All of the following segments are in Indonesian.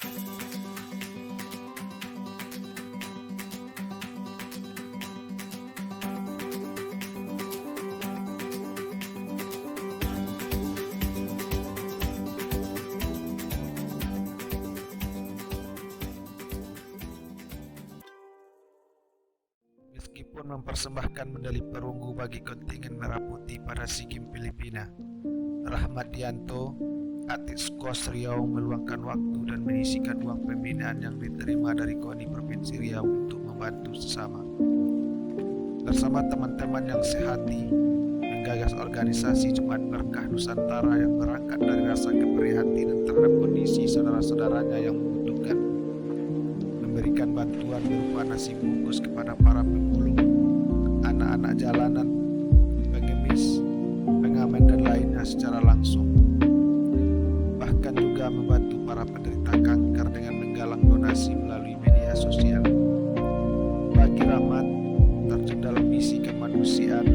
Meskipun mempersembahkan medali perunggu bagi kontingen Merah Putih pada SEA Games Filipina, Rahmat Yanto, atlet skuas Riau, meluangkan waktu dan menyisihkan uang pembinaan yang diterima dari KONI Provinsi Riau untuk membantu sesama. Bersama teman-teman yang sehati, menggagas organisasi Jumat Berkah Nusantara yang berangkat dari rasa keprihatinan terhadap kondisi saudara-saudaranya yang membutuhkan, memberikan bantuan berupa nasi bungkus kepada para pemulung, anak-anak jalanan, pengemis, pengamen dan lainnya secara langsung. Bahkan juga membantu para penderita kanker dengan menggalang donasi melalui media sosial. Bagi Rahmat, terjun dalam misi kemanusiaan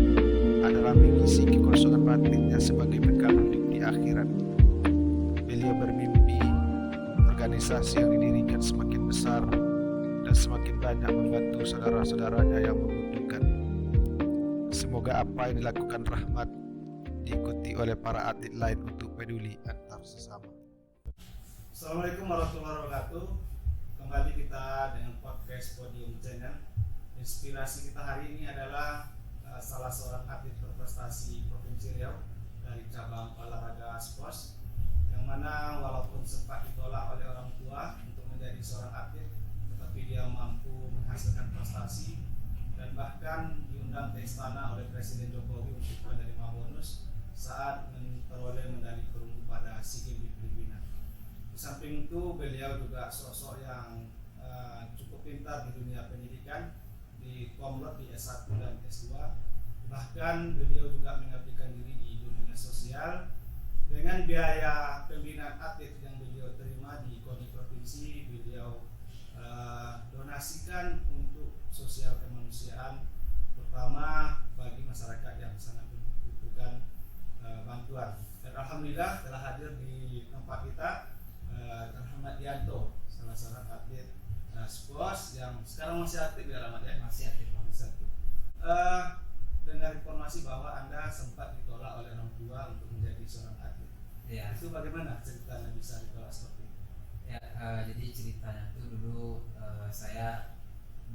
adalah mengisi kekosongan batinnya sebagai bekal hidup di akhirat. Beliau bermimpi organisasi yang didirikan semakin besar dan semakin banyak membantu saudara-saudaranya yang membutuhkan. Semoga apa yang dilakukan Rahmat diikuti oleh para atlet lain untuk peduli antar sesama. Assalamualaikum warahmatullahi wabarakatuh. Kembali kita dengan podcast Podium Channel. Inspirasi kita hari ini adalah salah seorang atlet berprestasi Provinsi Riau dari cabang olahraga squash, yang mana walaupun sempat ditolak oleh orang tua untuk menjadi seorang atlet, tetapi dia mampu menghasilkan prestasi dan bahkan diundang ke istana oleh Presiden Jokowi untuk menerima bonus saat memperoleh medali perunggu pada SEA Games di Filipina. Di samping itu, beliau juga sosok yang cukup pintar di dunia pendidikan, di Komlot di S1 dan S2. Bahkan beliau juga mengabdikan diri di dunia sosial dengan biaya pembinaan atlet yang beliau terima di KONI Provinsi. Beliau donasikan untuk sosial kemanusiaan, terutama bagi masyarakat yang sangat membutuhkan bantuan. Dan alhamdulillah telah hadir di tempat kita Rahmat Yanto, salah seorang atlet squash yang sekarang masih aktif ya Rahmat ya? Masih aktif. Dengar informasi bahwa Anda sempat ditolak oleh orang tua untuk menjadi seorang atlet. Ya. Itu bagaimana ceritanya bisa ditolak seperti itu? Ya, jadi ceritanya itu dulu saya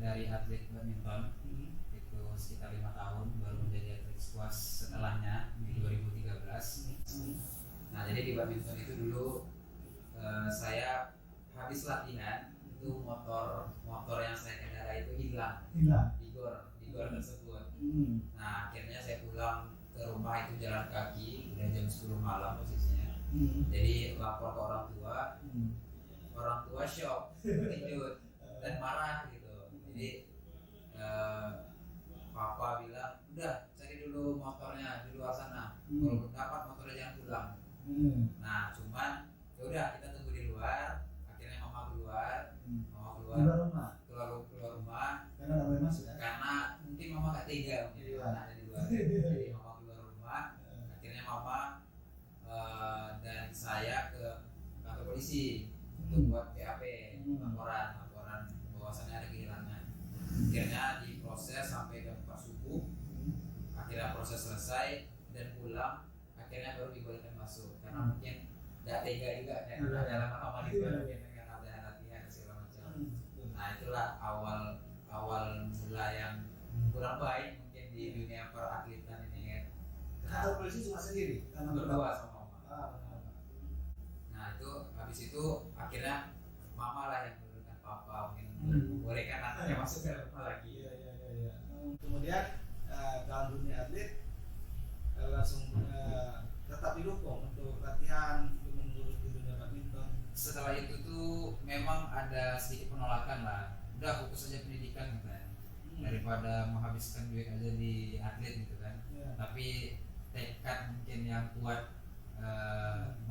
dari atlet badminton itu sekitar 5 tahun baru menjadi atlet squash setelahnya di 2013. Nah, jadi di badminton itu dulu saya habis latihan itu motor yang saya kendarai itu hilang. Igor tersebut. Nah, akhirnya saya pulang ke rumah itu jalan kaki udah jam 10 malam posisinya. Jadi lapor ke orang tua shock, terkejut dan marah gitu. Jadi papa bilang udah cari dulu motornya di luar sana, kalau dapat motornya jangan pulang. Nah, cuman ya udah kita tunggu di luar. Akhirnya mama keluar rumah Karena nggak boleh masuk ya? karena mungkin mama gak tega jadi anaknya di luar. Jadi mama keluar rumah. Akhirnya mama dan saya ke kantor polisi untuk buat BAP, laporan bahwasannya ada kehilangan. Akhirnya diproses sampai jam 4 subuh. Akhirnya proses selesai dan pulang. Akhirnya baru dibolehkan masuk karena mungkin tidak tega juga karena lama-lama di luar mungkin dengan ada latihan segala macam. Nah, itulah awal mula yang kurang baik mungkin di dunia peratletan ini kan. Kantor polisi cuma sendiri? Berdua sama mama. Nah, itu habis itu akhirnya mama lah yang menurunkan papa mungkin membolehkan anaknya masuk ke rumah lagi. Iya. Kemudian dalam dunia atlet langsung tetap didukung untuk latihan, untuk menurut di dunia badminton. Setelah itu tuh memang ada sedikit penolakan lah. Udah fokus aja pendidikan gitu kan. Daripada menghabiskan duit aja di atlet gitu kan. Tapi tekad mungkin yang kuat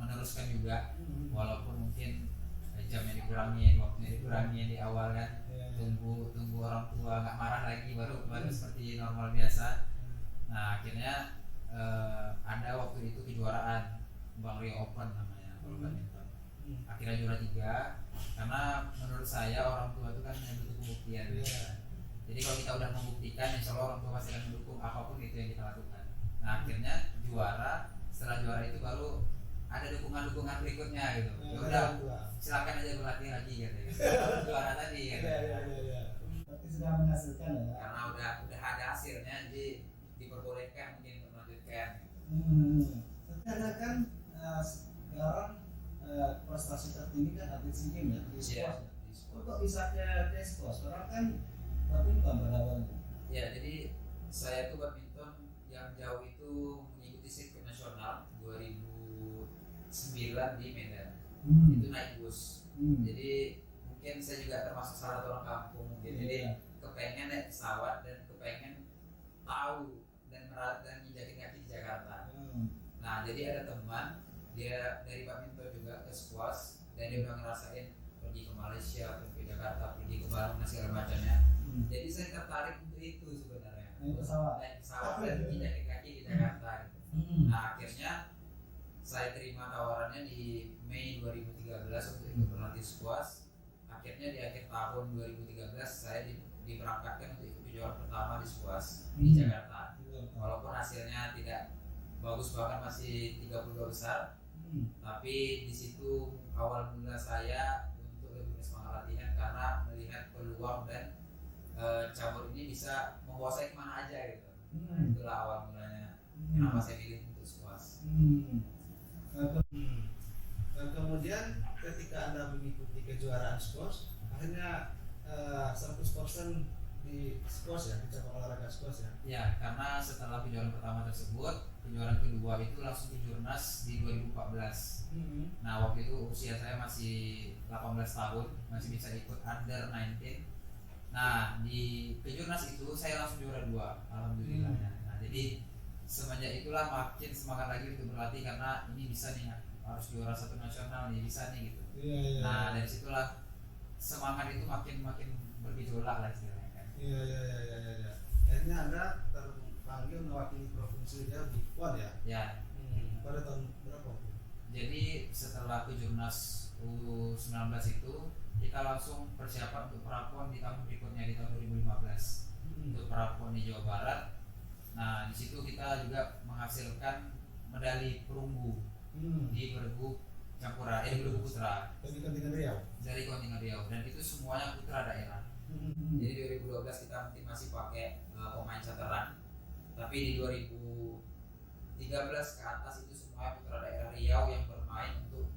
meneruskan juga, walaupun mungkin jamnya dikurangin, waktunya dikurangin di awal kan. Tunggu orang tua nggak marah lagi baru seperti normal biasa. Nah, akhirnya ada waktu itu kejuaraan Bang Rio Open namanya kalau badminton. akhirnya juara 3. Karena menurut saya orang tua itu kan hanya butuh pembuktian. Jadi kalau kita udah membuktikan, insya Allah orang tua pasti akan mendukung apapun itu yang kita lakukan. Nah akhirnya juara, setelah juara itu baru ada dukungan berikutnya gitu. Ya udah, silakan aja berlatih lagi gitu. Juara tadi gitu. Berarti sudah menghasilkan ya. Karena udah ada hasilnya, jadi diperbolehkan mungkin untuk melanjutkan. Karena kan sekarang prestasi tertinggi kan atlet SEA Games ya, di sport. Kok bisa ke sport? Sekarang kan badminton pada awalnya. Ya, jadi saya tuh badminton yang jauh itu mengikuti sirkuit nasional 2009 di Medan. Itu naik bus. Jadi mungkin saya juga termasuk salah satu orang kampung mungkin. Jadi kepengen naik pesawat dan kepengen tahu dan nginjakin kaki di Jakarta. Nah, jadi ada teman dia dari badminton juga ke squash dan dia udah ngerasain pergi ke Malaysia, pergi ke Jakarta, pergi ke Bandung dan segala macamnya. Jadi saya tertarik untuk itu sebenarnya. Naik pesawat dan nginjakin kaki di Jakarta. Nah, akhirnya saya terima tawarannya di Mei 2013 untuk ikut berlatih squash. Akhirnya di akhir tahun 2013 saya diberangkatkan untuk ikut juara pertama di squash di Jakarta. Walaupun hasilnya tidak bagus, bahkan masih 32 besar, tapi di situ awal mula saya untuk lebih bersemangat latihan karena melihat peluang dan cabur ini bisa membawa saya kemana aja gitu. Itulah awal mulanya kenapa saya pilih untuk squash. Kemudian ketika Anda mengikuti kejuaraan squash, akhirnya 100% di squash ya, di cabang olahraga squash ya. Ya, karena setelah kejuaraan pertama tersebut, kejuaraan kedua itu langsung kejurnas di 2014. Nah, waktu itu usia saya masih 18 tahun, masih bisa ikut under 19. Nah, di kejurnas itu saya langsung juara 2, alhamdulillahnya. Nah, jadi semenjak itulah makin semangat lagi untuk berlatih karena ini bisa nih, harus juara 1 nasional nih, bisa nih gitu. Nah, dari situlah semangat itu makin bergejolak lah istilahnya kan. Akhirnya Anda terpanggil mewakili provinsi Riau di PON ya? Ya. Pada tahun berapa? Jadi setelah kejurnas U19 itu kita langsung persiapan untuk prapon di tahun berikutnya di tahun 2015 untuk prapon di Jawa Barat. Nah di situ kita juga menghasilkan medali perunggu di bergu campuran, bergu putra Dari kontingen Riau. Dari kontingen Riau, dan itu semuanya putra daerah. Jadi 2012 kita mungkin masih pakai pemain cateran, tapi di 2013 ke atas itu semua putra daerah Riau yang bermain untuk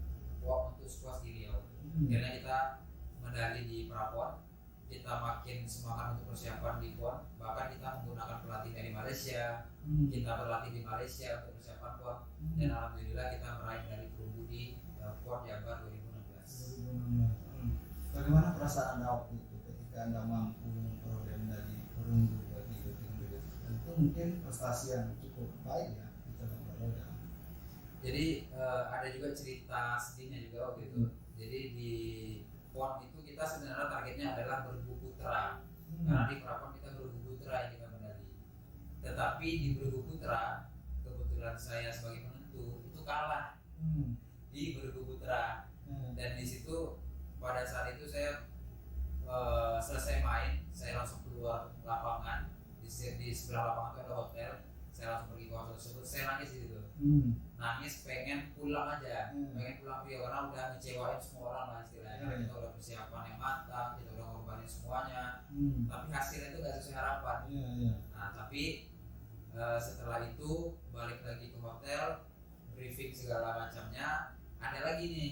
squash di Riau. Karena kita medali di prapon, kita makin semangat untuk persiapan di PON, bahkan kita menggunakan pelatih dari Malaysia, kita berlatih di Malaysia untuk persiapan PON, dan alhamdulillah kita meraih medali perunggu di PON Jabar 2016. Bagaimana perasaan Anda waktu itu ketika Anda mampu memperoleh medali perunggu bagi kontingen? Itu mungkin prestasi yang cukup baik ya di cabang olahraga. Jadi ada juga cerita sedihnya juga waktu itu. Jadi di PON itu kita sebenarnya targetnya adalah bergu putra, karena di prapon kita bergu putra yang kita medali. Tetapi di bergu putra kebetulan saya sebagai penentu itu kalah di bergu putra, dan di situ pada saat itu saya selesai main, saya langsung keluar lapangan. Di sebelah lapangan itu ada hotel, saya langsung pergi ke hotel tersebut. Saya nangis di situ, nangis pengen pulang aja, pengen pulang karena udah ngecewain semua orang lah istilahnya. Karena kita udah persiapan yang matang, kita udah ngorbanin semuanya, tapi hasilnya itu gak sesuai harapan. Nah tapi setelah itu balik lagi ke hotel, briefing segala macamnya, ada lagi nih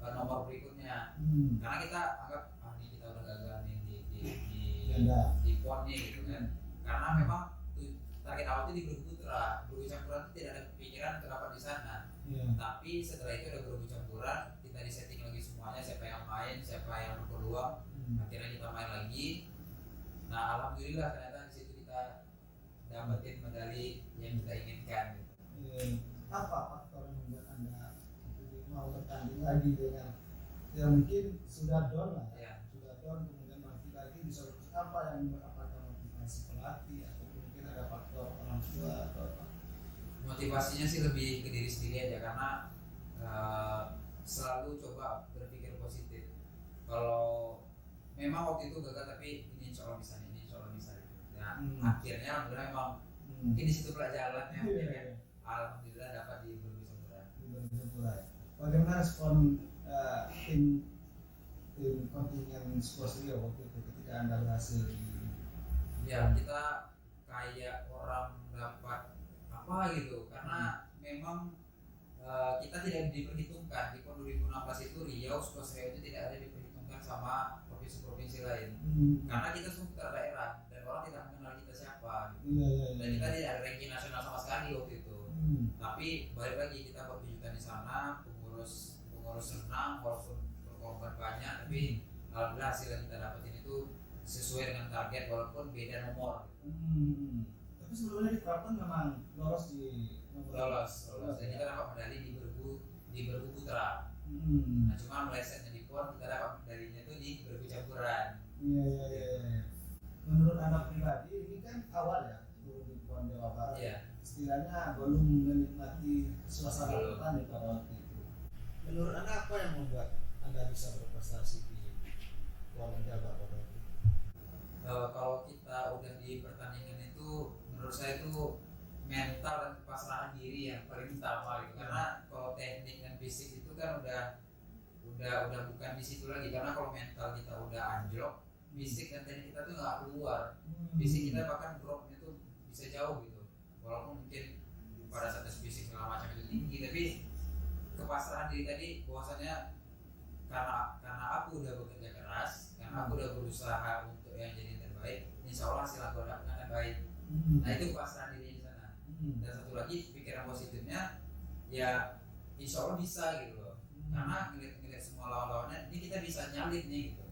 nomor berikutnya. Karena kita anggap ini kita udah gagal nih di PON nih gitu kan. Karena memang target awal itu di bergu putra, bergu campuran itu tidak ada pikiran untuk dapat di sana. Tapi setelah itu ada bergu campuran, kita disetting lagi semuanya, siapa yang main, siapa yang berpeluang. Akhirnya kita main lagi. Nah alhamdulillah ternyata di situ kita dapetin medali yang kita inginkan. Apa faktor yang membuat Anda mau bertanding lagi dengan ya mungkin sudah down lah ya. Sudah down kemudian mati lagi, bisa apa yang apakah motivasi pelatih atau mungkin ada faktor orang tua atau apa? Motivasinya sih lebih ke diri sendiri aja, karena selalu coba berpikir positif. Kalau memang waktu itu gagal, tapi ini insya Allah bisa, ini insya Allah bisa. Ya, akhirnya alhamdulillah memang mungkin di situ pelajarannya mungkin ya. Alhamdulillah dapat di Bergu Sampurna. Bagaimana respon tim kontingen Sports Rio waktu itu ketika Anda berhasil? Ya, kita kayak orang dapat apa gitu, karena memang kita tidak diperhitungkan di PON 2016 itu. Riau, Sports Rio itu tidak ada diperhitungkan sama provinsi-provinsi lain, karena kita seputar daerah dan orang tidak mengenal kita siapa gitu. Dan kita tidak ada ranking nasional sama sekali waktu itu. Tapi balik lagi kita pertunjukan di sana, pengurus senang walaupun berkorban banyak, tapi alhamdulillah hasil yang kita dapetin itu sesuai dengan target walaupun beda nomor. Tapi sebelumnya diterapkan memang lolos di lolos. Dan kita dapat medali di bergu putra. Nah, cuma melesetnya di PON kita dapat medalinya itu di bergu campuran. Iya. Menurut Anda pribadi ini kan awal ya di PON Jawa Barat. Iya. Istilahnya belum menikmati suasana pertandingan pada waktu itu. Menurut Anda apa yang membuat Anda bisa berprestasi di PON Jawa Barat pada waktu itu? Kalau kita udah di pertandingan itu, menurut saya itu mental dan kepasrahan diri yang paling utama gitu. Karena kalau teknik dan fisik itu kan udah bukan di situ lagi. Karena kalau mental kita udah anjlok, fisik dan teknik kita tuh nggak keluar. Fisik kita bahkan dropnya tuh bisa jauh gitu. Walaupun mungkin pada saat tes fisik segala macam itu tinggi, tapi kepasrahan diri tadi bahwasanya karena aku udah bekerja keras, karena aku udah berusaha untuk yang jadi terbaik, insya Allah hasil aku dapatkan yang baik. Nah, itu kepasrahan diri di sana. Dan satu lagi pikiran positifnya, ya insya Allah bisa gitu loh. Karena ngeliat semua lawan-lawannya, ini kita bisa nyalip nih gitu.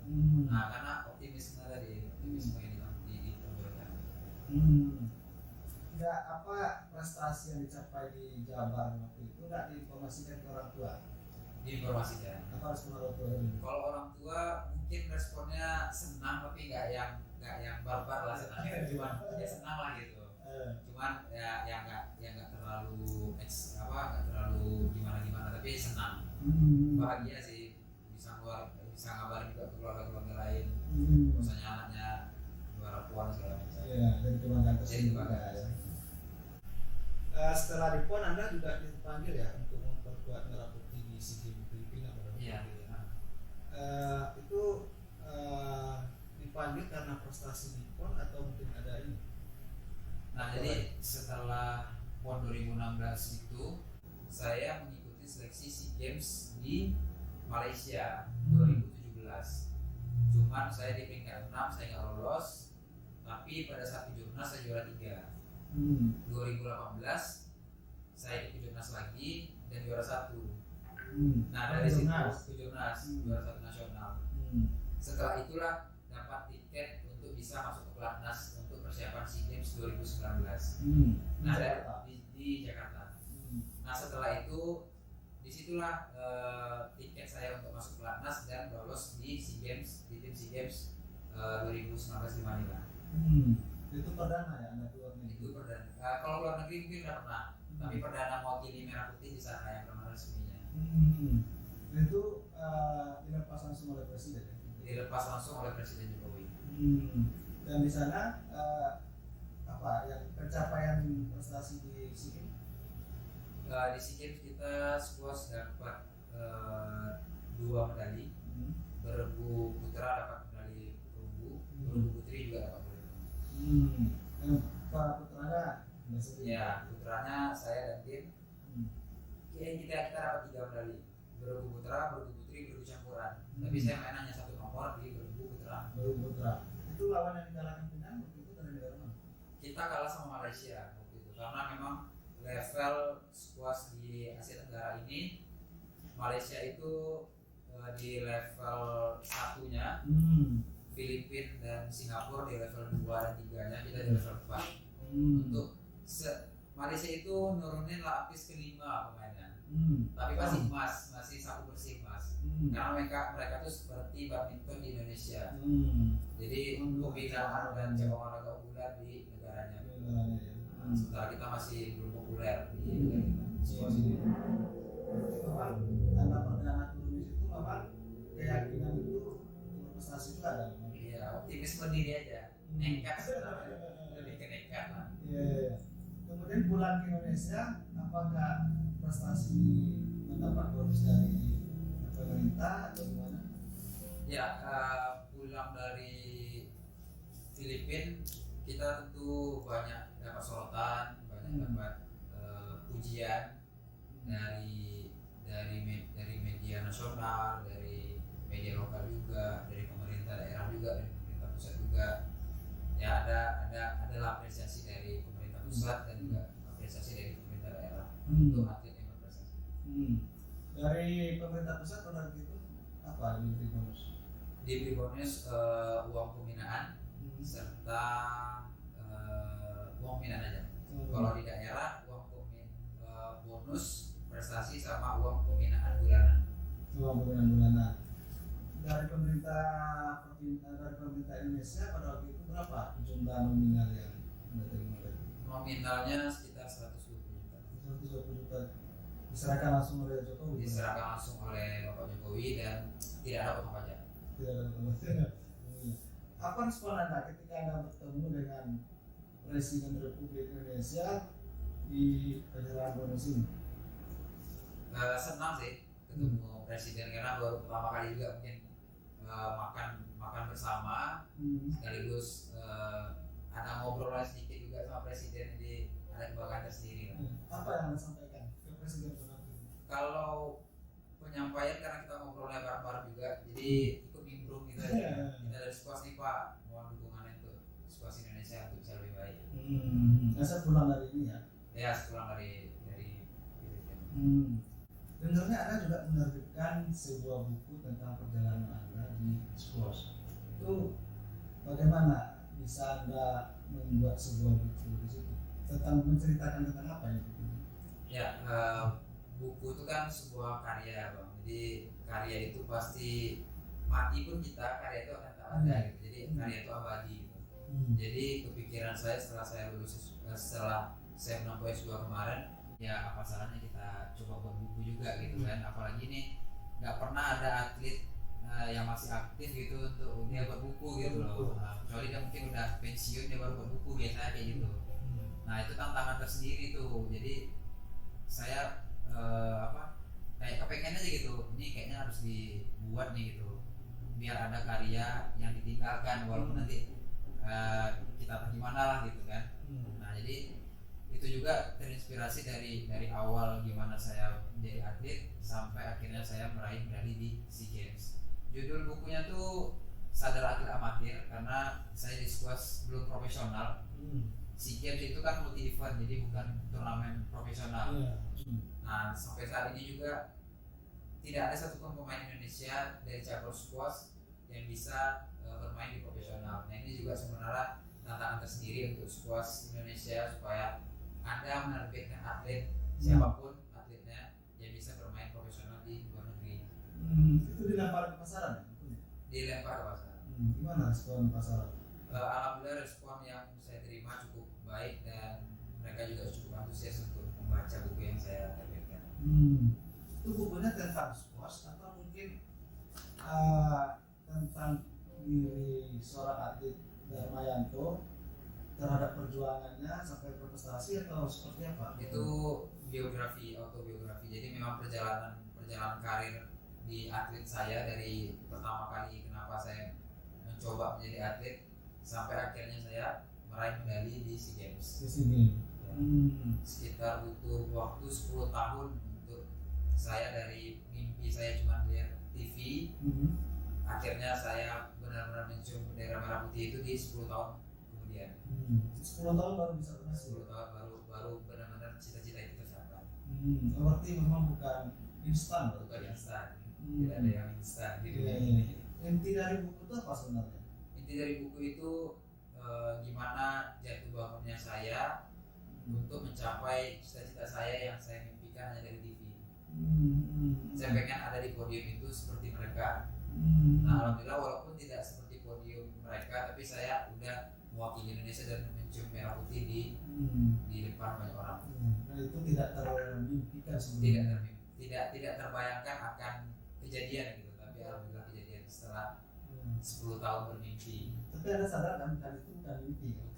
Nah, karena optimisme yang ditonjolkan. Enggak apa prestasi yang dicapai di Jabar waktu itu enggak diinformasikan ke orang tua? Diinformasikan. Apa respon orang tua? Kalau orang tua mungkin responnya senang, tapi nggak yang barbar lah senangnya, cuman ya senang lah gitu. Cuman ya nggak terlalu nggak terlalu gimana, tapi senang, bahagia sih, bisa ngabarin juga ke keluarga lain, misalnya anaknya juara PON segala macam. Iya, dari kebanggaan tersendiri. Setelah di PON Anda juga dipanggil ya untuk memperkuat Merah Putih di SEA Games Filipina pada waktu itu. Itu dipanggil karena prestasi di PON atau mungkin ada ini? Nah, jadi setelah PON 2016 itu saya mengikuti seleksi SEA Games di Malaysia 2017. Cuman saya di peringkat 6, saya nggak lolos. Tapi pada saat kejurnas saya juara 3. 2018 saya ikut kejurnas lagi dan juara 1. Nah, dari situ kejurnas juara 1 nasional. Setelah itulah dapat tiket untuk bisa masuk ke pelatnas untuk persiapan SEA Games 2019. Nah, di Jakarta. Nah, setelah itu disitulah tiket saya untuk masuk pelatnas dan lolos di SEA Games, di tim SEA Games 2019 di Manila. Itu perdana ya Anda keluar negeri? Itu perdana. Kalau luar negeri mungkin udah pernah, tapi perdana mewakili Merah Putih di sana yang pernah resminya. Itu dilepas langsung oleh presiden ya? Dilepas langsung oleh Presiden Jokowi. Dan di sana apa yang pencapaian prestasi di SEA Games? Di SEA Games kita squash dapat 2 medali. Bergu putra dapat medali perunggu, bergu putri juga dapat medali. Para putranya? Ya, putranya saya dan tim. Kita dapat 3 medali. Bergu putra, bergu putri, bergu campuran. Tapi saya main hanya 1 nomor di bergu putra. Bergu putra. Itu lawan yang dikalahkan Pinang waktu itu dari negara mana? Kita kalah sama Malaysia waktu itu karena memang level squash di Asia Tenggara ini Malaysia itu di level 1-nya, Filipina dan Singapura di level 2 dan 3-nya, kita di level 4. Untuk Malaysia itu nurunin lapis ke-5 pemainnya. Tapi masih sapu bersih emas. Karena mereka tuh seperti badminton di Indonesia. Jadi pembinaan dan cabang olahraga unggulan di negaranya. Ya. Sementara kita masih belum populer di negara kita. memang tanda perdana tulis itu memang keyakinan itu prestasi itu ada. Iya, optimisme diri aja, nekat sebenarnya, lebih ke nekat lah. Iya. Kemudian pulang ke Indonesia, apakah prestasi mendapat bonus dari pemerintah atau gimana? Ya, pulang dari Filipina kita tentu banyak dapat sorotan, banyak dapat pujian dari media nasional, dari media lokal juga, dari pemerintah daerah juga, dari pemerintah pusat juga. Ya adalah apresiasi dari pemerintah pusat dan juga apresiasi dari pemerintah daerah untuk atlet yang berprestasi. Dari pemerintah pusat pada itu apa diberi bonus? Diberi bonus uang pembinaan serta uang pembinaan aja. Kalau di daerah bonus prestasi sama uang pembinaan bulanan. Uang pembinaan bulanan. Dari pemerintah Indonesia pada waktu itu berapa jumlah nominal yang Anda terima? Nominalnya sekitar 120 juta. 120 juta diserahkan langsung oleh Jokowi. Diserahkan langsung oleh Bapak Jokowi dan tidak ada potong pajak. Tidak ada potong pajak. Apa respon Anda ketika Anda bertemu dengan Presiden Republik Indonesia di penyerahan bonus ini? Senang sih ketemu Presiden karena baru pertama kali juga mungkin makan bersama, sekaligus ada ngobrol sedikit juga sama Presiden, jadi ada kebanggaan tersendiri. Apa yang Anda sampaikan ke Presiden Republik? Kalau penyampaian karena kita ngobrolnya bareng-bareng juga, jadi ikut nimbrung gitu aja. Kita dari squash nih Pak, mohon dukungannya untuk squash Indonesia untuk bisa lebih baik. Saya pulang dari ini ya? Ya, sepulang dari Filipina. Sebenarnya Anda juga menerbitkan sebuah buku tentang perjalanan Anda di squash. Itu bagaimana bisa Anda membuat sebuah buku di situ? Menceritakan tentang apa ini? Ya, buku itu kan sebuah karya, Bang. Jadi karya itu pasti mati pun karya itu akan tak ada gitu. Jadi karya itu abadi gitu. Jadi kepikiran saya setelah saya lulus, setelah saya menempuh S2 kemarin, ya apa salahnya kita coba buat buku juga gitu kan. Apalagi nih nggak pernah ada atlet yang masih aktif gitu untuk dia buat buku gitu loh. Kecuali dia mungkin udah pensiun dia baru buat buku biasanya kayak gitu. Nah itu tantangan tersendiri tuh. Jadi saya kayak kepengen aja gitu. Ini kayaknya harus dibuat nih gitu. Biar ada karya yang ditinggalkan walaupun nanti kita gimana lah gitu kan. Nah jadi itu juga terinspirasi dari awal gimana saya menjadi atlet sampai akhirnya saya meraih medali di SEA Games. Judul bukunya tuh Sadar Atlet Amatir karena saya di squash belum profesional. SEA Games itu kan multi event jadi bukan turnamen profesional. Nah sampai saat ini juga tidak ada satupun pemain Indonesia dari cabur squash yang bisa bermain di profesional. Nah ini juga sebenarnya tantangan tersendiri untuk squash Indonesia supaya Anda menerbitkan atlet siapapun atletnya yang bisa bermain profesional di luar negeri. Itu dilempar ke pasaran? Dilempar ke pasaran. Gimana respon pasaran? Alhamdulillah respon yang saya terima cukup baik dan mereka juga cukup antusias untuk membaca buku yang saya terbitkan. Itu bukunya tentang squash atau mungkin tentang diri seorang atlet Darmayanto terhadap perjuangannya sampai berprestasi atau seperti apa? Itu autobiografi. Jadi memang perjalanan karir di atlet saya dari pertama kali kenapa saya mencoba menjadi atlet sampai akhirnya saya meraih medali di SEA Games. Sekitar butuh waktu 10 tahun untuk saya dari mimpi saya cuma lihat TV. Akhirnya saya benar-benar mencium bendera merah putih itu di 10 tahun kemudian. 10 tahun baru bisa berhasil. 10 tahun baru benar-benar cita-cita itu tercapai. Berarti memang bukan instan. Bukan instan. Tidak ada yang instan gitu. Inti dari buku itu apa sebenarnya? Inti dari buku itu gimana jatuh bangunnya saya untuk mencapai cita-cita saya yang saya mimpikan hanya dari TV. Saya pengen ada di podium itu seperti mereka. Nah alhamdulillah walaupun tidak seperti podium mereka, tapi saya udah mewakili Indonesia dan mencium merah putih di depan banyak orang. Nah itu tidak termimpikan sebenarnya. tidak terbayangkan akan kejadian gitu, tapi alhamdulillah kejadian setelah 10 tahun bermimpi. Tapi Anda sadar kan itu bukan mimpi kan?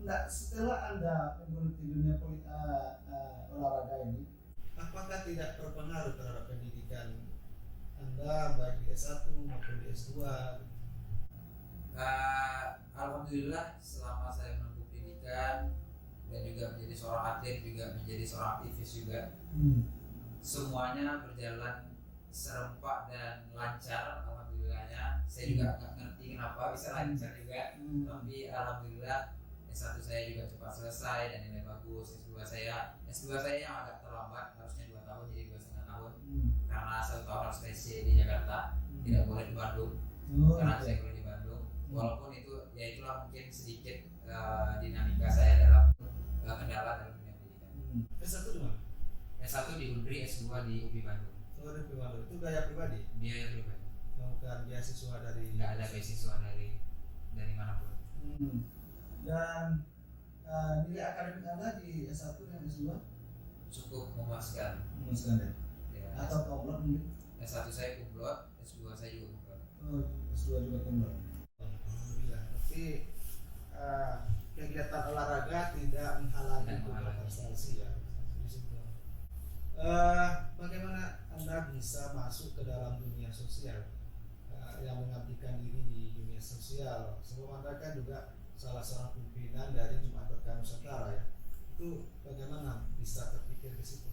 Nah, setelah Anda menggeluti dunia olahraga ini, Apakah tidak berpengaruh terhadap pendidikan Anda baik di S1 maupun di S2? Alhamdulillah selama saya menempuh pendidikan dan juga menjadi seorang atlet, juga menjadi seorang aktivis juga, semuanya berjalan serempak dan lancar alhamdulillahnya. Saya juga nggak ngerti kenapa bisa lancar juga, tapi alhamdulillah S1 saya juga cepat selesai dan nilai bagus. S2 saya yang agak terlambat, harusnya 2 tahun jadi 2,5 tahun, karena 1 tahun harus TC di Jakarta, tidak boleh di Bandung. Karena saya kuliah di Bandung, walaupun itu ya itulah mungkin sedikit dinamika saya dalam kendala dalam dunia pendidikan. S1 di mana? S1 di Undri, S2 di UPI Bandung. Oh, di Bandung. Itu gaya pribadi? Biaya pribadi, Bukan beasiswa dari... nggak ada beasiswa dari manapun. Dan nilai akademik Anda di S1 dan S2 Cukup memuaskan. memuaskan ya? Ya, Atau komplot mungkin? S1 saya kumlot, S2 saya juga kumlot. Oh, S2 juga komplot. Alhamdulillah. Tapi kegiatan olahraga tidak menghalangi Tidak menghalangi. prestasi ya. Di situ. Bagaimana Anda bisa masuk ke dalam dunia sosial, yang mengabdikan diri di dunia sosial? Sebelum Anda kan juga salah seorang pimpinan dari Jumat Berkah Nusantara ya. Itu bagaimana bisa terpikir ke situ?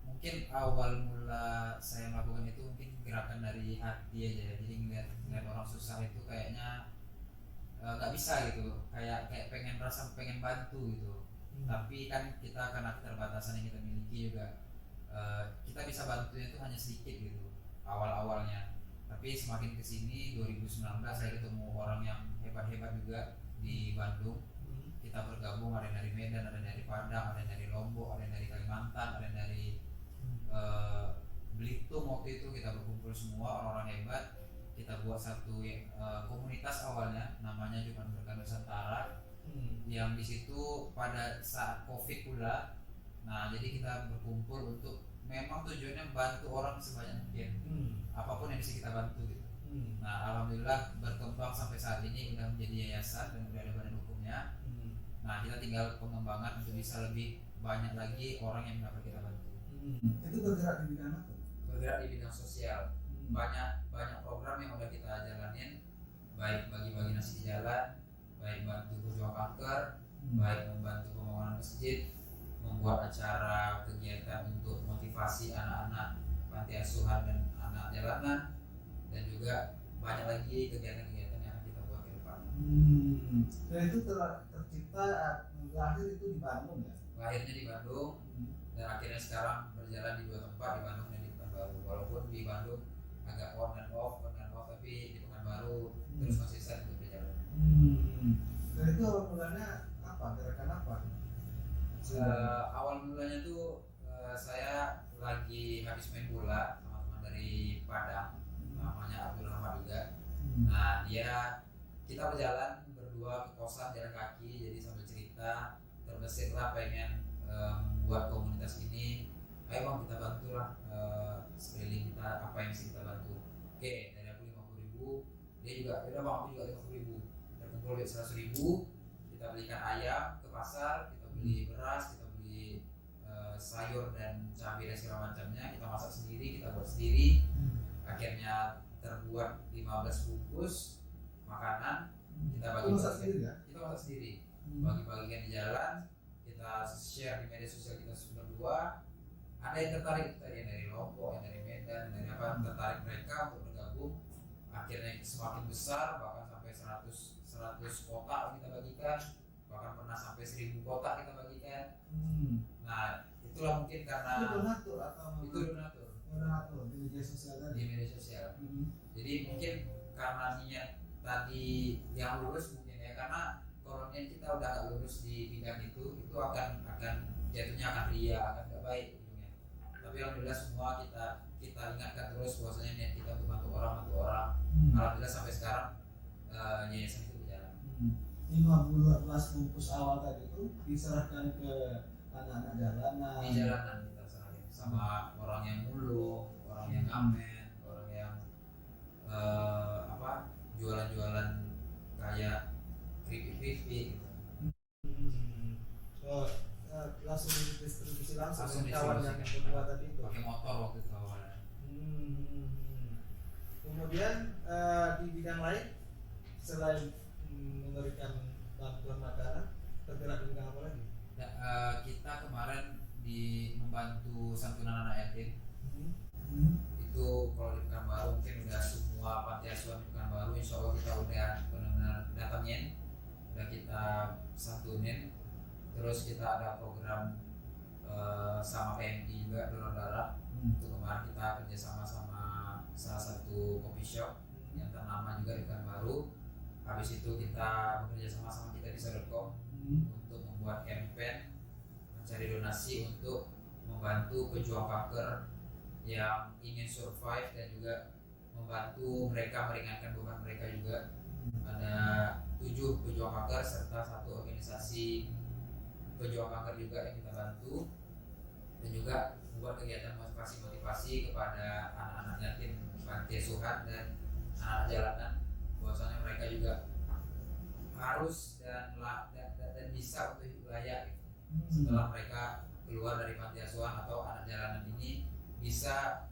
Mungkin awal mula saya melakukan itu mungkin gerakan dari hati aja ya. Jadi ngeliat orang susah itu kayaknya nggak bisa gitu, kayak pengen bantu gitu. Tapi kan kita karena keterbatasan yang kita miliki juga, kita bisa bantunya itu hanya sedikit gitu awal-awalnya. Tapi semakin kesini 2019 saya ketemu orang yang hebat-hebat juga di Bandung. Kita bergabung, ada yang dari Medan, ada yang dari Padang, ada yang dari Lombok, ada yang dari Kalimantan, ada yang dari Belitung. Waktu itu kita berkumpul semua orang-orang hebat. Kita buat satu komunitas awalnya, namanya Jumat Berkah Nusantara, yang di situ pada saat COVID pula. Nah, jadi kita berkumpul untuk memang tujuannya bantu orang sebanyak mungkin, apapun yang bisa kita bantu gitu. Nah, alhamdulillah berkembang sampai saat ini udah menjadi yayasan dan udah ada badan hukumnya. Nah, kita tinggal pengembangan untuk bisa lebih banyak lagi orang yang dapat kita bantu. Itu bergerak di bidang apa? Bergerak di bidang sosial, banyak program yang udah kita jalanin, baik bagi-bagi nasi di jalan, baik bantu pejuang kanker, baik membantu pembangunan masjid, membuat acara kegiatan untuk motivasi anak-anak panti asuhan dan anak jalanan, dan juga banyak lagi kegiatan-kegiatan yang kita buat ke depan. Dan itu tercipta lahir itu di Bandung ya? Lahirnya di Bandung dan akhirnya sekarang berjalan di 2 tempat, di Bandung dan di Pekanbaru. Walaupun di Bandung agak on and off, tapi di Pekanbaru terus konsisten untuk berjalan. Dan itu awal mulanya apa? Gerakan apa? Awal mulanya tuh saya lagi habis main bola sama teman dari Padang, namanya Abdul Rahmat juga. Nah, kita berjalan berdua ke kosan jalan kaki, jadi sambil cerita terbesit lah pengen membuat komunitas ini. Ayo bang, kita bantulah sekeliling kita, apa yang bisa kita bantu. Oke, dari aku 50.000, dia juga udah bang, aku juga 50.000. Kita kumpul 100.000, kita belikan ayam ke pasar, kita beli beras, kita beli sayur dan cabai dan segala macamnya, kita masak sendiri, kita buat sendiri. Akhirnya terbuat 15 bungkus makanan, kita bagi masak sendiri ya? Kita masak sendiri, bagi-bagikan di jalan, kita share di media sosial kita berdua. Ada yang tertarik tadi dari Lombok, yang dari Medan, dari apa, tertarik mereka untuk bergabung. Akhirnya semakin besar, bahkan sampai 100 kotak kita bagikan, bahkan pernah sampai 1.000 kotak kita bagikan. Nah, itulah mungkin karena itu donatur atau itu donatur di media sosial tadi. di media sosial. Jadi mungkin karena niat tadi yang lurus mungkin ya, karena kalau niat kita udah gak lurus di bidang itu akan jatuhnya akan ria, akan gak baik ujungnya. Tapi alhamdulillah semua kita ingatkan terus bahwasanya niat kita untuk bantu orang. Alhamdulillah sampai sekarang yayasan itu berjalan. 15 bungkus awal tadi itu diserahkan ke anak-anak jalanan. Di jalanan kita serahin sama orang yang mulung, orang yang ngamen, orang yang jualan-jualan kayak keripik gitu. Oh, langsung didistribusi langsung Langsung ke kawan yang distribusikan. kedua tadi itu. Pakai motor waktu itu awalnya. Kemudian di bidang lain selain memberikan bantuan makanan, tergerak di bidang apa lagi? Kita kemarin membantu santunan anak yatim. Itu kalau di Pekanbaru mungkin udah semua panti asuhan Pekanbaru insya Allah kita udah benar-benar datangin, udah kita santunin. Terus kita ada program sama PMI juga donor darah. Itu kemarin kita kerjasama sama salah satu coffee shop yang ternama juga di Pekanbaru. Habis itu kita bekerja sama kita di Sadarkom untuk membuat campaign mencari donasi untuk membantu pejuang kanker yang ingin survive dan juga membantu mereka meringankan beban mereka juga. Ada 7 pejuang kanker serta 1 organisasi pejuang kanker juga yang kita bantu, dan juga membuat kegiatan motivasi kepada anak-anak yatim panti asuhan dan anak jalanan, bahwasanya mereka juga harus dan bisa untuk hidup layak gitu. Setelah mereka keluar dari panti asuhan atau anak jalanan ini bisa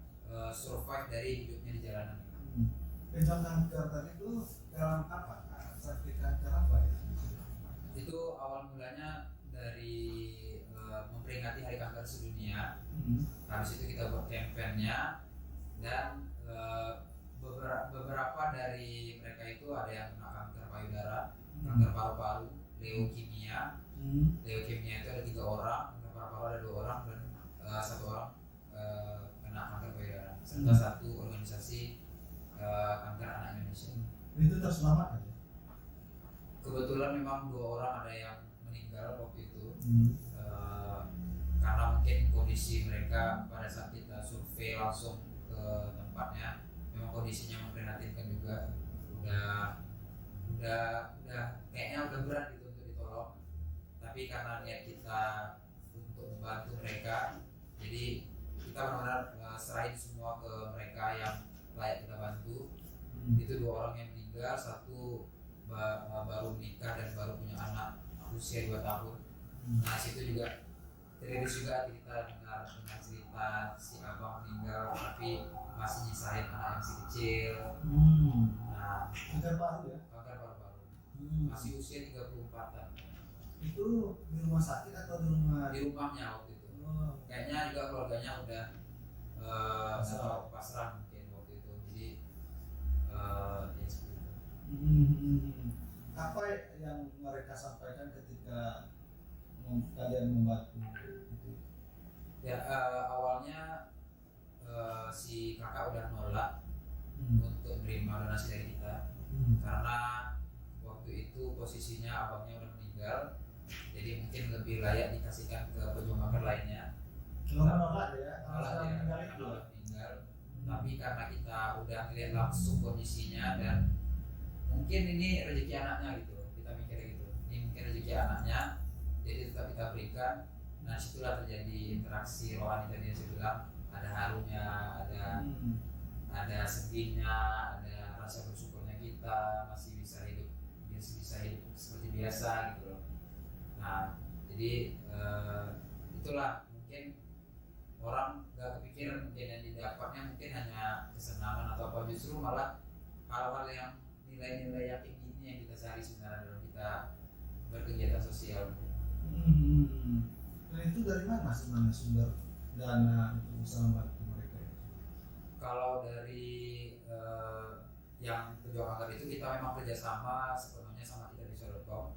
survive dari hidupnya di jalanan. Pejuang kanker tadi itu dalam apa? Sakit kanker apa ya? Itu awal mulanya dari memperingati Hari Kanker Sedunia. Habis itu kita buat kampanyenya dan beberapa dari mereka itu ada yang kena kanker payudara, kanker paru-paru, leukemia. Leukemia itu ada 3 orang, kanker paru-paru ada 2 orang, dan 1 orang kena kanker payudara. Serta 1 organisasi kanker anak Indonesia. Itu terselamat aja. Kebetulan memang 2 orang ada yang meninggal waktu itu. Karena mungkin kondisi mereka pada saat kita survei langsung ke tempatnya memang kondisinya memprihatinkan juga, udah kayaknya udah berat gitu untuk ditolong, tapi karena niat kita untuk membantu mereka, jadi kita benar-benar serahin semua ke mereka yang layak kita bantu. Itu 2 orang yang meninggal, 1 baru menikah dan baru punya anak usia 2 tahun. Nah situ juga teriris juga kita dengar cerita si abang meninggal tapi masih nyisain anak yang masih kecil. Nah Kanker paru ya? kanker paru-paru masih usia 34-an. Itu di rumah sakit atau di rumah? Di rumahnya waktu itu. Kayaknya juga keluarganya udah pasrah mungkin waktu itu. Jadi ya seperti itu. Apa yang mereka sampaikan ketika kalian membantu? Ya awalnya si kakak udah nolak untuk menerima donasi dari kita karena waktu itu posisinya abangnya udah meninggal, jadi mungkin lebih layak dikasihkan ke pejuang kanker lainnya. Nolak ya? Nolak meninggal. Tapi karena kita udah ngeliat langsung kondisinya dan mungkin ini rezeki anaknya gitu, kita mikir gitu, ini mungkin rezeki anaknya, jadi tetap kita berikan. Nah situlah terjadi interaksi rohani tadi yang saya bilang, ada harunya, ada sedihnya, ada rasa bersyukurnya kita masih bisa hidup seperti biasa gitu loh. Nah jadi itulah mungkin orang gak kepikiran mungkin yang didapatnya mungkin hanya kesenangan atau apa, justru malah hal-hal yang nilai-nilai yang kayak gini yang kita cari sebenarnya dalam kita berkegiatan sosial. Dan itu dari mana sebenarnya sumber dana untuk bisa membantu mereka? Kalau dari yang pejuang kanker itu kita memang kerjasama sepenuhnya sama kita di Sadarkom.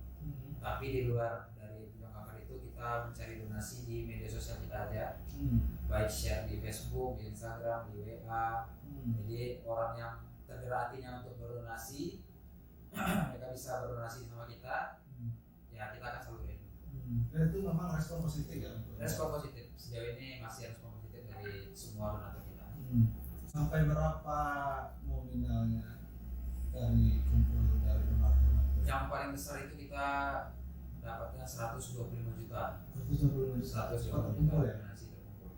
Tapi di luar dari pejuang kanker itu kita mencari donasi di media sosial kita aja, baik share di Facebook, di Instagram, di WA. Jadi orang yang tergerak hatinya untuk berdonasi mereka bisa berdonasi sama kita, ya kita akan salurin. Dan itu memang respon positif ya? Respon positif sejauh ini masih respon positif dari semua donatur kita. Sampai berapa nominalnya dari kumpul dari donatur? Yang paling besar itu kita dapatnya 125 juta. 125 juta. 125 juta Terkumpul ya? donasi terkumpul.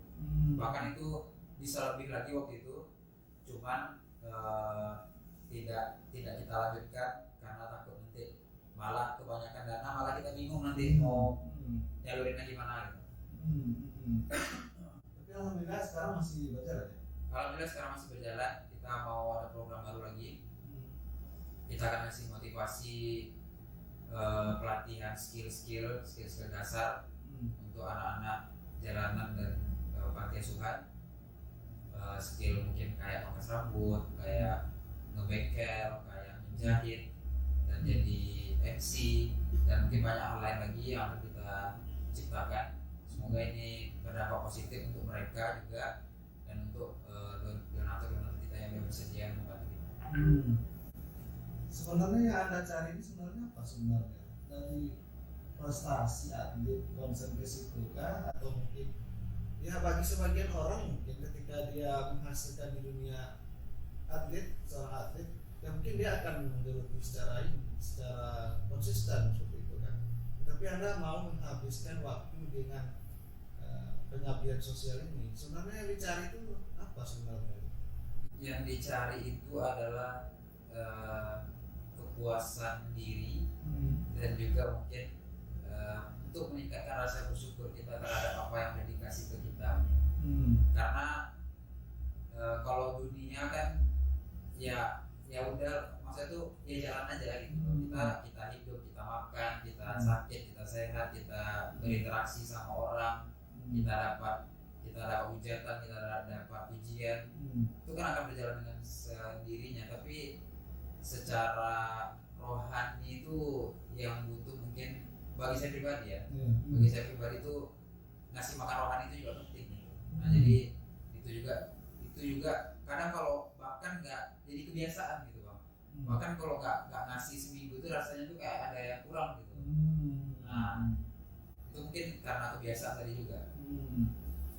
Bahkan Bahkan itu bisa lebih lagi waktu itu, cuman tidak kita lanjutkan karena takut nanti malah kebanyakan dana, malah kita bingung nanti mau nyalurinnya gimana gitu. Tapi alhamdulillah sekarang masih berjalan ya? Alhamdulillah sekarang masih berjalan. Kita mau ada program baru lagi. Kita akan kasih motivasi, pelatihan skill dasar untuk anak-anak jalanan dan panti asuhan. Skill mungkin kayak pangkas rambut, kayak ngebengkel, kayak menjahit, dan jadi MC, dan mungkin banyak hal lain lagi yang akan kita ciptakan. Semoga ini berdampak positif untuk mereka juga dan untuk donatur kita yang bersedia membantu kita. Sebenarnya yang Anda cari ini sebenarnya apa sebenarnya? Dari prestasi atlet konsen ke situ kah? Atau mungkin ya bagi sebagian orang mungkin ketika dia menghasilkan di dunia atlet, seorang atlet, ya mungkin dia akan menggeluti secara konsisten seperti itu kan. Tapi Anda mau menghabiskan waktu dengan pengabdian sosial ini. Sebenarnya yang dicari itu apa sebenarnya? Yang dicari itu adalah kepuasan diri dan juga mungkin untuk meningkatkan rasa bersyukur kita terhadap apa yang sudah dikasih ke kita. Karena kalau dunia kan ya udah, maksudnya tuh ya jalan aja gitu. Kita hidup, kita makan, kita sakit, kita sehat, kita berinteraksi sama orang, kita dapat hujatan, kita dapat ujian, itu kan akan berjalan dengan sendirinya. Tapi secara rohani itu yang butuh mungkin bagi saya pribadi ya, bagi saya pribadi itu ngasih makan rohani itu juga penting. Nah jadi itu juga kadang kalau bahkan nggak jadi kebiasaan gitu bang, bahkan kalau nggak ngasih seminggu itu rasanya tuh kayak ada yang kurang gitu. Nah itu mungkin karena kebiasaan tadi juga.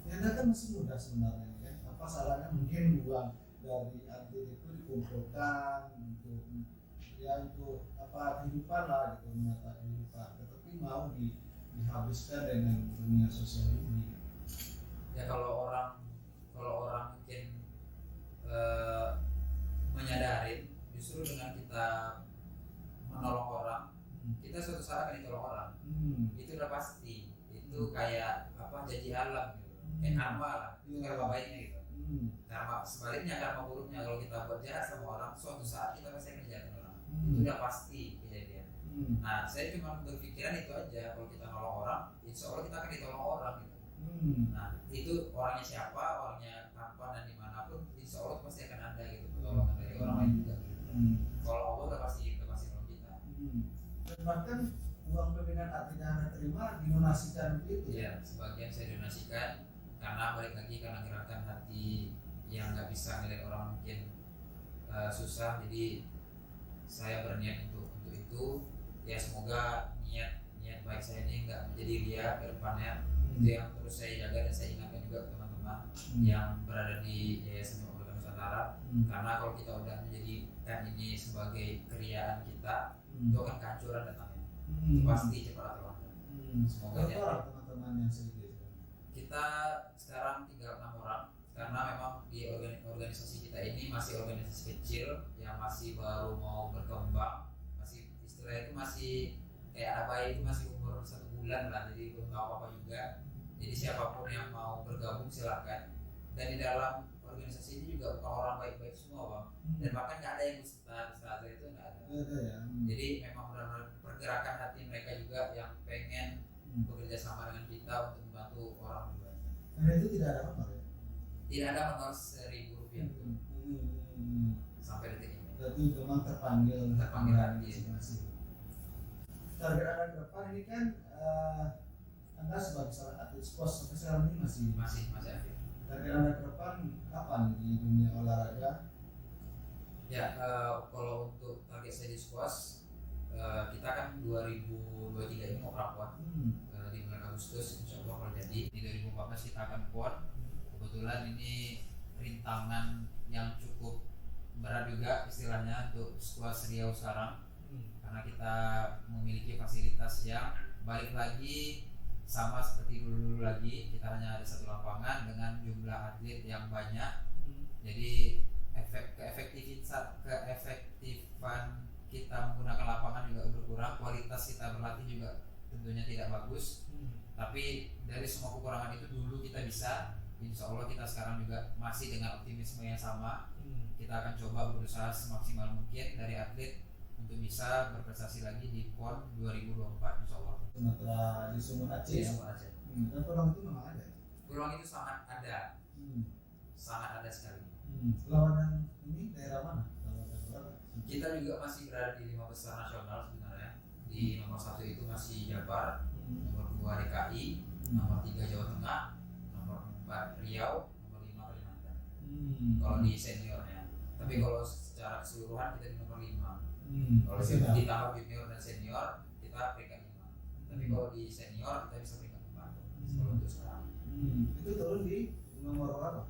Anda kan masih muda sebenarnya ya. Apa salahnya mungkin uang dari atlet itu dikumpulkan untuk apa kehidupan lah gitu, menata kehidupan, tetapi mau dihabiskan dengan dunia sosial ini. Ya kalau orang mungkin menyadari justru dengan kita menolong orang, kita suatu saat akan ditolong orang. Itu udah pasti. Itu kayak apa, janji alam gitu. Kayak karma lah. Itu karma baiknya gitu. Karma sebaliknya, karma buruknya kalau kita buat jahat sama orang, suatu saat kita pasti akan jahat orang. Itu udah pasti kejadian. Nah, saya cuma berpikiran itu aja, kalau kita nolong orang, insya Allah kita akan ditolong orang gitu. Nah, itu orangnya siapa, orangnya kapan dan dimanapun, insya Allah pasti akan ada gitu pertolongan dari orang lain juga. Kalau Allah udah pasti nolong kita. Dan bahkan uang pembinaan atlet yang Anda terima dinonasikan begitu? Ya, sebagian saya donasikan karena balik lagi karena gerakan hati yang nggak bisa ngeliat orang mungkin susah, jadi saya berniat untuk itu. Ya semoga niat baik saya ini nggak menjadi ria ke depannya. Itu yang terus saya jaga dan saya ingatkan juga ke teman-teman yang berada di Yayasan Obat Nusantara. Karena kalau kita udah menjadikan ini sebagai keriaan kita, itu akan kehancuran datangnya. Itu pasti cepat atau lambat. Semoga berapa orang teman-teman yang sedikit? Kita sekarang tinggal 6 orang karena memang di organisasi kita ini masih organisasi kecil yang masih baru mau berkembang, masih istilahnya itu masih kayak anak bayi, itu masih umur 1 bulan lah, jadi belum tahu apa juga. Jadi siapapun yang mau bergabung silakan. Dan di dalam organisasi ini juga bukan orang baik-baik semua bang, dan bahkan nggak ada yang ustaz itu nggak ada. Ya. Jadi memang benar-benar pergerakan hati mereka juga yang pengen bekerja sama dengan kita untuk membantu orang juga. Dan itu tidak ada honor ya? Tidak ada honor Rp1.000 pun sampai detik ini. Berarti memang terpanggil hati masih. Target Anda ke depan ini kan Anda sebagai seorang atlet sports sampai sekarang ini masih aktif. Target Anda ke depan kapan di dunia olahraga? Ya, kalau untuk target saya di squash, kita kan 2023 ini mau prapon di bulan Agustus, insya Allah kalau jadi. Di 2014 kita akan pon. Kebetulan ini rintangan yang cukup berat juga istilahnya untuk squash Riau sekarang, karena karena kita memiliki fasilitas yang balik lagi sama seperti dulu lagi, kita hanya ada satu lapangan dengan jumlah atlet yang banyak. Jadi keefektifan kita menggunakan lapangan juga berkurang, kualitas kita berlatih juga tentunya tidak bagus. Tapi dari semua kekurangan itu dulu kita bisa, insya Allah kita sekarang juga masih dengan optimisme yang sama. Kita akan coba berusaha semaksimal mungkin dari atlet untuk bisa berprestasi lagi di PON 2024 insya Allah. Sumatera di Sumut Aceh. Di Ya? Sumut Aceh. Dan peluang itu memang ada. Peluang itu sangat ada, sangat ada sekali. Lawan yang ini daerah mana? Lawan Kita juga masih berada di 5 besar nasional sebenarnya. Di nomor 1 itu masih Jabar, nomor 2 DKI, nomor 3 Jawa Tengah, nomor 4 Riau, nomor 5 Kalimantan. Kalau di seniornya. Tapi kalau secara keseluruhan kita di nomor 5. Kalau ditambah junior dan senior kita peringkat 5. Tapi kalau di senior kita bisa peringkat 4. Kalau untuk sekarang. Itu turun di nomor apa?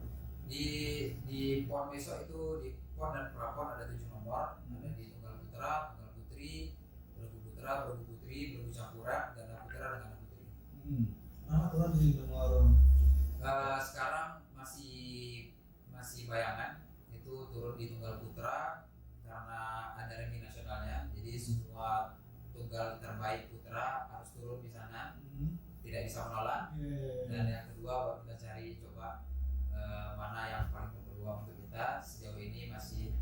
Di PON besok itu di PON dan Prapon ada 7 nomor. Ada di tunggal putra, tunggal putri, bergu putra, bergu putri, bergu campuran, ganda putra dan ganda putri. Mana turun di nomor? Sekarang masih bayangan itu turun di tunggal putra karena ada ranking nasionalnya. Jadi semua tunggal terbaik putra harus turun di sana, tidak bisa menolak. Dan yang kedua baru kita cari coba mana yang paling berpeluang untuk kita. Sejauh ini masih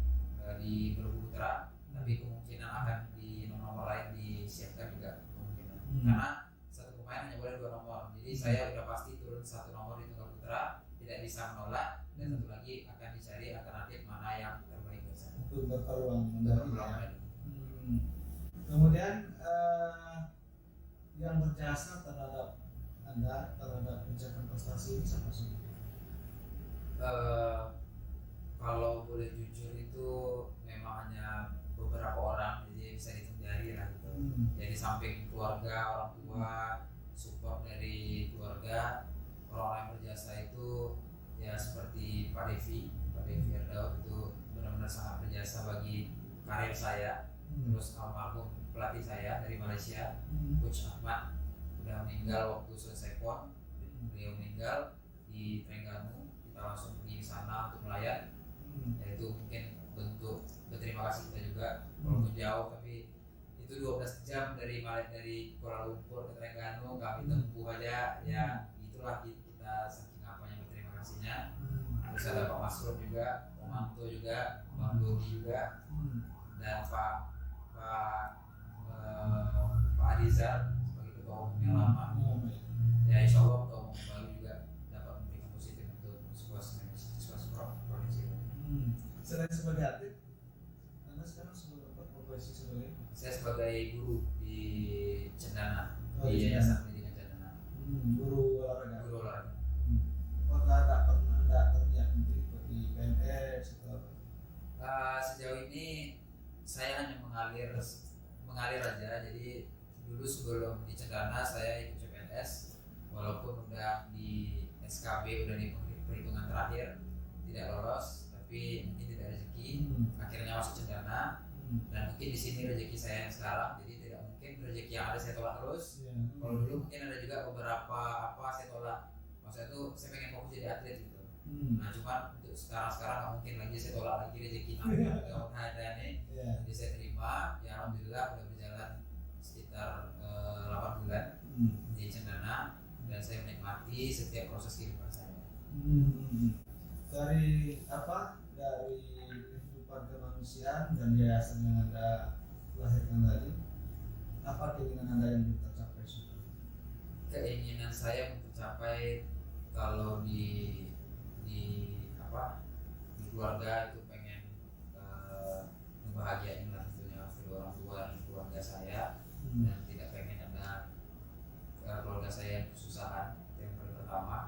di bergu putra, tapi kemungkinan akan di nomor lain disiapkan juga kemungkinan. Karena satu pemain hanya boleh 2 nomor. Jadi saya udah pasti turun 1 nomor di tunggal putra, tidak bisa menolak, dan satu lagi akan dicari alternatif mana yang terbaik buat saya. Untuk berpeluang Berpeluang medali. medali. Kemudian yang berjasa terhadap Anda terhadap pencapaian prestasi ini siapa sih? Kalau boleh jujur itu memang hanya beberapa orang, jadi bisa dihitung jari lah gitu. Jadi samping keluarga, orang tua, support dari keluarga, orang yang berjasa itu ya seperti Pak Devi Erdaud itu benar-benar sangat berjasa bagi karir saya. Terus almarhum pelatih saya dari Malaysia, Coach Ahmad, udah meninggal waktu selesai PON. Beliau meninggal di Terengganu, kita langsung pergi ke sana untuk melayan. Yaitu mungkin bentuk berterima kasih kita juga, walaupun jauh tapi itu 12 jam dari Kuala Lumpur ke Terengganu kami tempuh aja, ya itulah kita saking apanya berterima kasihnya. Terus ada Pak Masrur juga, Pak Manto juga, Bang Dodi juga, dan Pak Adizar sebagai ketua umum yang lama. Ya insya Allah ketua umum baru juga dapat memberikan positif untuk sebuah provinsi. Selain sebagai atlet, Anda sekarang sudah berprofesi sebagai? Saya sebagai guru di Cendana, Oh, di di Yayasan Pendidikan Cendana. Guru olahraga. Guru olahraga. Apakah Anda terniat untuk ikut di PNS atau apa? Sejauh ini saya hanya mengalir aja. Jadi dulu sebelum di Cendana saya ikut CPNS, walaupun udah di SKB, udah di perhitungan terakhir tidak lolos, tapi mungkin tidak rezeki, akhirnya masuk Cendana. Dan mungkin di sini rezeki saya yang sekarang, jadi tidak mungkin rezeki yang ada saya tolak terus. Kalau dulu mungkin ada juga beberapa saya tolak, maksudnya itu saya pengen fokus jadi atlet gitu. Nah cuma untuk sekarang nggak mungkin lagi saya tolak lagi rezeki yang ada nih. Jadi saya terima, ya alhamdulillah udah berjalan sekitar 8 bulan di Cendana, dan saya menikmati setiap proses kehidupan saya. Dari kehidupan kemanusiaan dan yayasan yang Anda lahirkan tadi, apa keinginan Anda yang belum tercapai sudah? Keinginan saya untuk tercapai kalau di keluarga itu pengen ngebahagiain lah tentunya kedua orang tua dan keluarga saya, dan tidak pengen ada keluarga saya yang kesusahan. Itu yang paling pertama.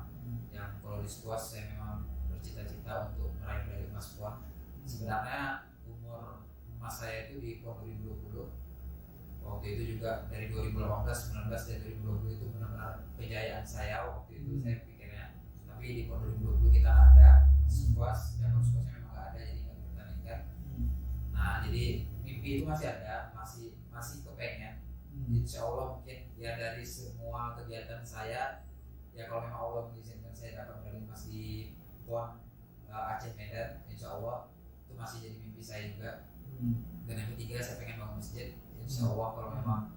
Yang kalau di squash saya memang bercita-cita untuk meraih medali emas PON. Sebenarnya umur emas saya itu di PON 2020. Waktu itu juga dari 2018, 19 dan 2020 itu benar-benar kejayaan saya waktu itu saya pikirnya. Tapi di PON 2020 kita ada squash, cabang squashnya memang nggak ada, jadi nggak dipertandingkan. Nah jadi mimpi itu masih ada, masih masih kepengen. Hmm. Insya Allah mungkin ya dari semua kegiatan saya, ya kalau memang Allah mengizinkan saya dapat medali emas di PON Aceh Medan, insya Allah itu masih jadi mimpi saya juga. Dan yang ketiga saya pengen bangun masjid, insya Allah kalau memang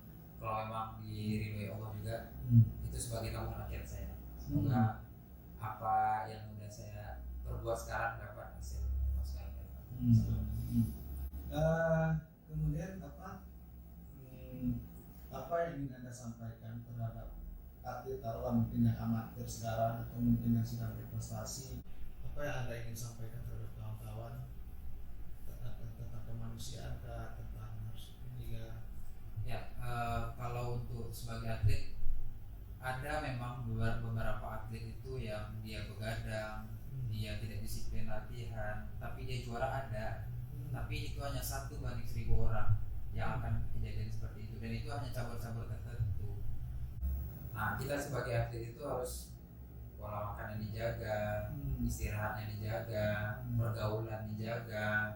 diridhoi Allah juga, itu sebagai tabungan akhir saya. Semoga apa yang udah saya perbuat sekarang dapat hasil sekarang. Kemudian apa yang ingin Anda sampaikan terhadap atlet taruhan mungkin yang amatir sekarang atau mungkin yang sedang berprestasi? Apa yang Anda ingin sampaikan terhadap kawan-kawan tentang kemanusiaan tentang harus ini Ya, kalau untuk sebagai atlet, ada memang beberapa atlet itu yang dia begadang, dia tidak disiplin latihan, tapi dia juara ada. Tapi itu hanya 1 banding 1000 orang yang akan kejadian seperti itu, dan itu hanya cabur-cabur tertentu. Nah, kita sebagai atlet itu harus pola makannya dijaga, istirahatnya dijaga, pergaulan dijaga,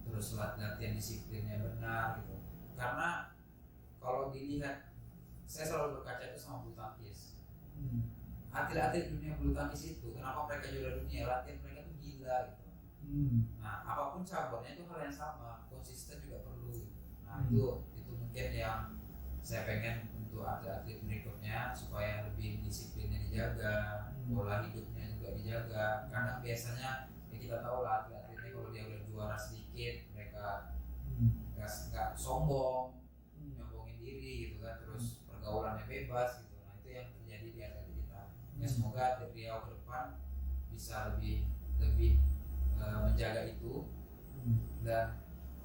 terus latihan disiplinnya benar gitu. Karena kalau dilihat, saya selalu berkaca itu sama bulu tangkis. Atlet-atlet dunia bulu tangkis itu, kenapa mereka juara dunia? Latihan mereka tuh gila gitu. Nah, apapun cabangnya itu hal yang sama, konsisten juga perlu gitu. Nah, itu mungkin yang saya pengen untuk atlet-atlet berikutnya, supaya lebih disiplinnya dijaga, pola hidupnya juga dijaga. Karena biasanya ya kita tahu lah, atlet-atletnya kalau dia udah juara sedikit, mereka nggak sombong, nyombongin diri gitu kan, terus pergaulannya bebas gitu. Nah, itu yang terjadi di atlet kita. Ya, semoga atlet Riau ke depan bisa lebih menjaga itu. Dan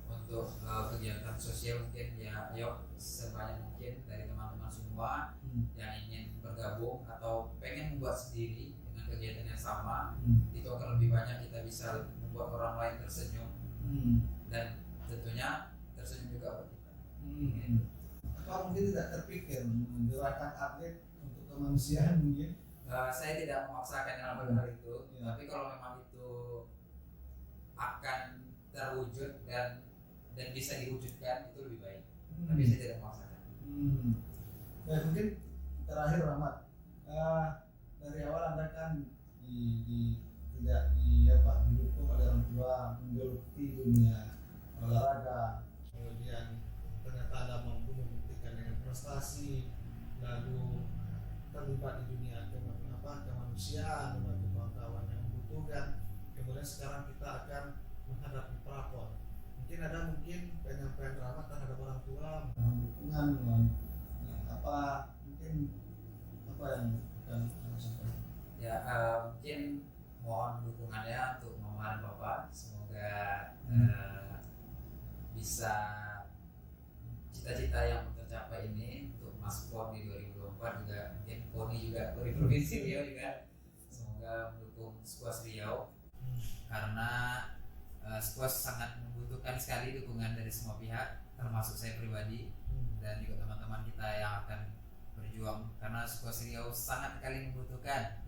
untuk kegiatan sosial mungkin ya ayo sebanyak mungkin dari teman-teman semua yang ingin bergabung atau pengen membuat sendiri dengan kegiatan yang sama, itu akan lebih banyak kita bisa membuat orang lain tersenyum, dan tentunya tersenyum juga buat kita. Apa mungkin tidak terpikir menggerakkan atlet untuk kemanusiaan mungkin? Saya tidak memaksakan dalam hal itu, tapi kalau memang itu akan terwujud dan bisa diwujudkan, itu lebih baik. Tapi saya tidak memaksakan. Ya, mungkin terakhir Rahmat, dari awal Anda kan tidak didukung oleh orang tua, menggeluti dunia olahraga, kemudian ternyata Anda mampu membuktikan dengan prestasi, lalu terlibat di dunia kemanusiaan, membantu kawan-kawan yang membutuhkan. Kemudian sekarang kita akan menghadapi prapon. Mungkin ada penyampaian Rahmat terhadap orang tua, dukungan, apa yang akan sampaikan? Ya, mungkin mohon dukungannya untuk mama dan papa. Semoga bisa cita-cita yang tercapai ini untuk Mas PON di 2024, juga mungkin PONI juga dari Provinsi Riau juga. Semoga mendukung Skuas Riau, karena Skuas sangat membutuhkan sekali dukungan dari semua pihak, termasuk saya pribadi dan juga teman-teman kita yang akan berjuang, karena Skuas Riau sangat sekali membutuhkan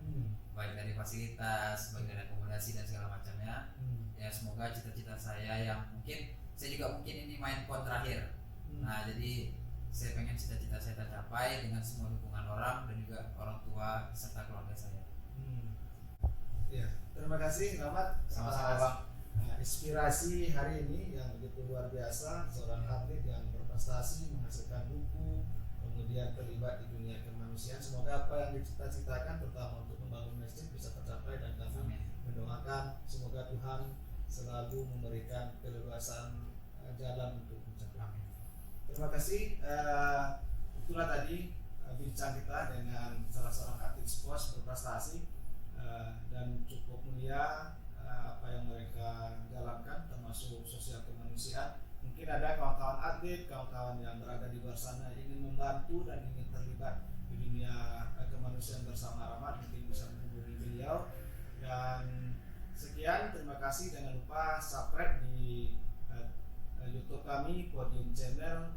baik dari fasilitas, baik dari akomodasi dan segala macamnya. Ya, semoga cita-cita saya yang mungkin saya juga mungkin ini main PON terakhir. Nah, jadi saya pengen cita-cita saya tercapai dengan semua dukungan orang dan juga orang tua serta keluarga saya. Ya, terima kasih Rahmat. Sama-sama Bang. Inspirasi hari ini yang begitu luar biasa, seorang atlet yang berprestasi, menghasilkan buku, kemudian terlibat di dunia kemanusiaan. Semoga apa yang dicita-citakan, terutama untuk membangun masjid, bisa tercapai, dan kami mendoakan semoga Tuhan selalu memberikan keleluasaan jalan untuk mencapai. Terima kasih. Itulah tadi bincang kita dengan salah seorang atlet squash berprestasi dan cukup mulia apa yang mereka jalankan, termasuk sosial kemanusiaan. Mungkin ada kawan-kawan atlet, kawan-kawan yang berada di luar sana ingin membantu dan ingin terlibat di dunia kemanusiaan bersama Rahmat, mungkin bisa menghubungi beliau. Dan sekian, terima kasih. Jangan lupa subscribe di YouTube kami, Podium Channel.